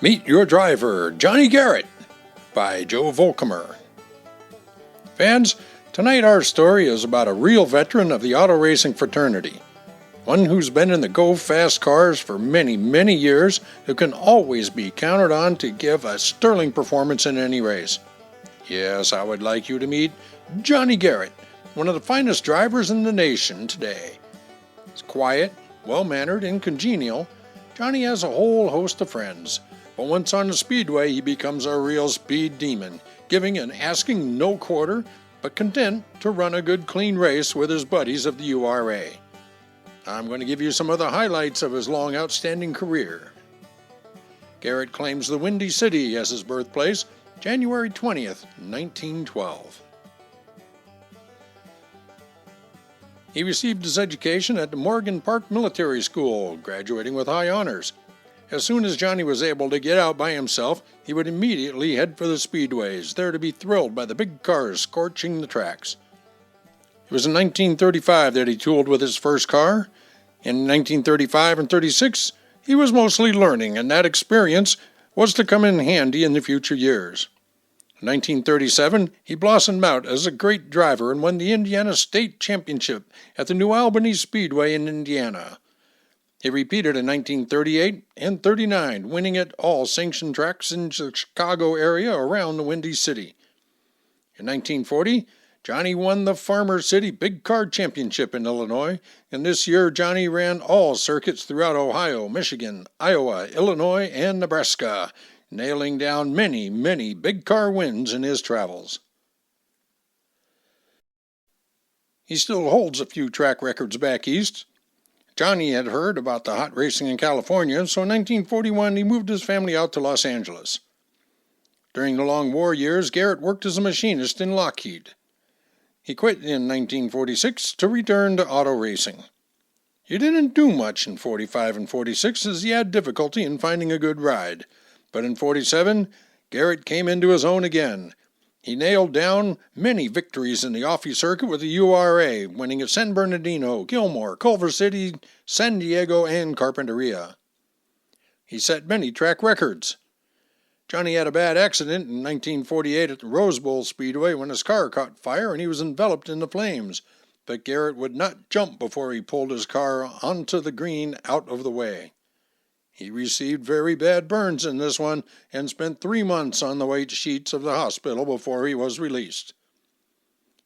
Meet Your Driver, Johnny Garrett, by Joe Vollkommer. Fans, tonight our story is about a real veteran of the auto racing fraternity. One who's been in the go-fast cars for many, many years, who can always be counted on to give a sterling performance in any race. Yes, I would like you to meet Johnny Garrett, one of the finest drivers in the nation today. He's quiet, well-mannered, and congenial. Johnny has a whole host of friends. But once on the Speedway, he becomes a real speed demon, giving and asking no quarter, but content to run a good clean race with his buddies of the URA. I'm going to give you some of the highlights of his long outstanding career. Garrett claims the Windy City as his birthplace, January 20th, 1912. He received his education at the Morgan Park Military School, graduating with high honors. As soon as Johnny was able to get out by himself, he would immediately head for the speedways, there to be thrilled by the big cars scorching the tracks. It was in 1935 that he tooled with his first car. In 1935 and 36, he was mostly learning, and that experience was to come in handy in the future years. In 1937, he blossomed out as a great driver and won the Indiana State Championship at the New Albany Speedway in Indiana. He repeated in 1938 and 39, winning at all sanctioned tracks in the Chicago area around the Windy City. In 1940, Johnny won the Farmer City Big Car Championship in Illinois, and this year Johnny ran all circuits throughout Ohio, Michigan, Iowa, Illinois, and Nebraska, nailing down many, many big car wins in his travels. He still holds a few track records back east. Johnny had heard about the hot racing in California, so in 1941 he moved his family out to Los Angeles. During the long war years, Garrett worked as a machinist in Lockheed. He quit in 1946 to return to auto racing. He didn't do much in 45 and 46 as he had difficulty in finding a good ride, but in 47, Garrett came into his own again. He nailed down many victories in the Offie circuit with the URA, winning at San Bernardino, Gilmore, Culver City, San Diego, and Carpinteria. He set many track records. Johnny had a bad accident in 1948 at the Rose Bowl Speedway when his car caught fire and he was enveloped in the flames, but Garrett would not jump before he pulled his car onto the green out of the way. He received very bad burns in this one and spent 3 months on the white sheets of the hospital before he was released.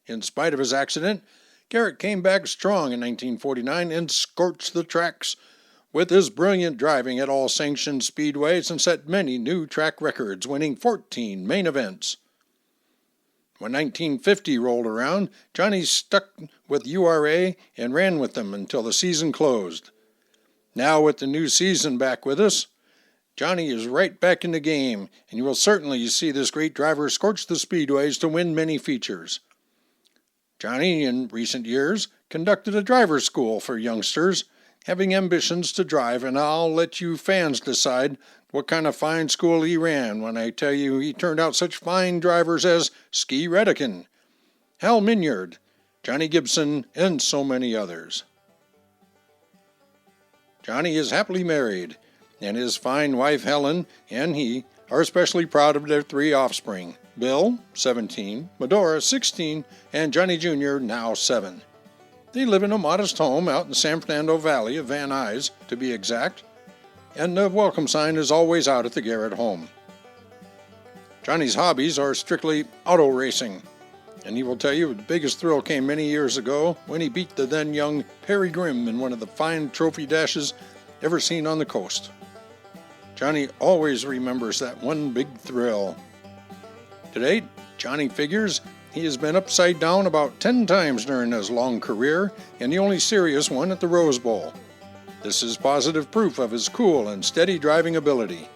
In spite of his accident, Garrett came back strong in 1949 and scorched the tracks with his brilliant driving at all sanctioned speedways and set many new track records, winning 14 main events. When 1950 rolled around, Johnny stuck with URA and ran with them until the season closed. Now with the new season back with us, Johnny is right back in the game, and you will certainly see this great driver scorch the speedways to win many features. Johnny, in recent years, conducted a driver's school for youngsters having ambitions to drive, and I'll let you fans decide what kind of fine school he ran when I tell you he turned out such fine drivers as Ski Redican, Hal Minyard, Johnny Gibson, and so many others. Johnny is happily married, and his fine wife Helen and he are especially proud of their 3 offspring, Bill, 17, Medora, 16, and Johnny Jr., now 7. They live in a modest home out in the San Fernando Valley of Van Nuys, to be exact, and the welcome sign is always out at the Garrett home. Johnny's hobbies are strictly auto racing, and he will tell you the biggest thrill came many years ago when he beat the then young Perry Grimm in one of the fine trophy dashes ever seen on the coast. Johnny always remembers that one big thrill. To date, Johnny figures he has been upside down about 10 times during his long career, and the only serious one at the Rose Bowl. This is positive proof of his cool and steady driving ability.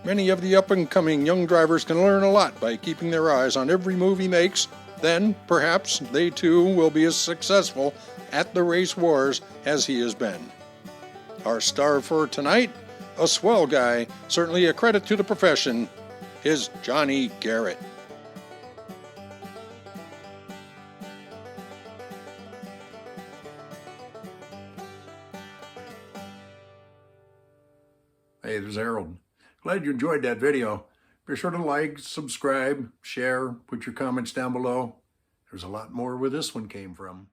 Many of the up-and-coming young drivers can learn a lot by keeping their eyes on every move he makes. Then, perhaps, they too will be as successful at the race wars as he has been. Our star for tonight, a swell guy, certainly a credit to the profession, is Johnny Garrett. Hey, there's Harold. Glad you enjoyed that video. Be sure to like, subscribe, share, put your comments down below. There's a lot more where this one came from.